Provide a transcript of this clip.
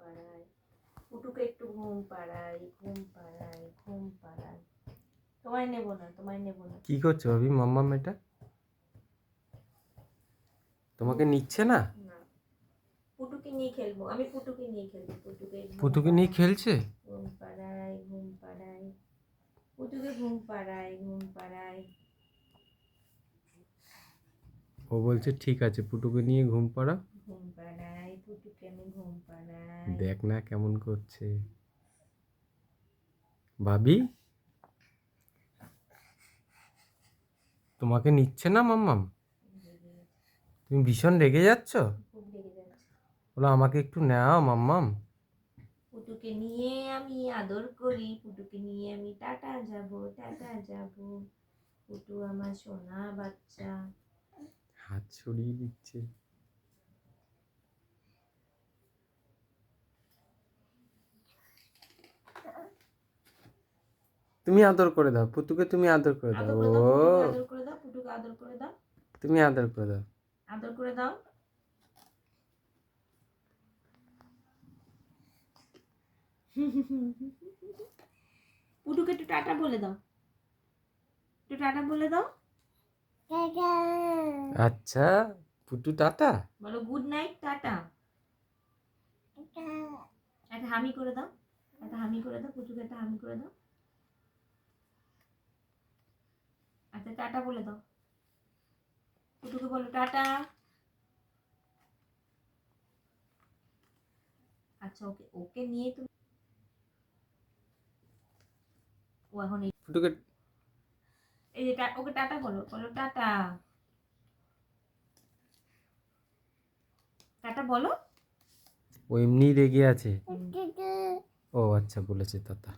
পাড়াই, পুটুকে একটু ঘুম পাড়াই, ঘুম পাড়াই, ঘুম পাড়াই। তোমায় নেব না, তোমায় নেব না। কি করছো ভাবি? মাম্মাম এটা তোমাকে নিচ্ছে না? না, পুটুকে নিয়ে খেলবো আমি, পুটুকে নিয়ে খেলবো। পুতুকে নিয়ে খেলছে? ঘুম পাড়াই, ঘুম পাড়াই, পুটুকে ঘুম পাড়াই, ঘুম পাড়াই। ও বলছে ঠিক আছে, পুটুকে নিয়ে ঘুম পাড়া। ঘুম পাড়াই, পুটুকে আমি ঘুম পাড়াই। দেখ না কেমন করছে ভাবি। তোমাকে নিচ্ছে না মাম্মাম? তুমি ভীষণ রেগে যাচ্ছ? খুব রেগে যাচ্ছে। বলো আমাকে একটু নাও মাম্মাম। পুটুকে নিয়ে আমি আদর করি, পুটুকে নিয়ে আমি টাটা যাব, টাটা যাব। পুটু আমার সোনা বাচ্চা। হাত ছড়িয়ে দিচ্ছে। তুমি আদর করে দাও পুতুকে, তুমি আদর করে দাও। আদর ও করে দাও, পুটুকে আদর করে দাও, পুটুকে আদর করে দাও, তুমি আদর করে দাও। আদর করে দাও। পুটুকে একটু টাটা বলে দাও, একটু টাটা বলে দাও। আচ্ছা পুটু টাটা। বলো গুড নাইট, টাটা। একটা হামি করে দাও, একটা হামি করে দাও, পুটুকে একটা হামি করে দাও। আচ্ছা টাটা বলে দাও, পুটুকে বলো টাটা। আচ্ছা ওকে, ওকে নিয়ে তুমি, ও এখন পুটুকে এই যে ওকে টাটা বলো, বলো টাটা, টাটা বলো। ও এমনি রেগে আছে। ও আচ্ছা বলেছে টাটা।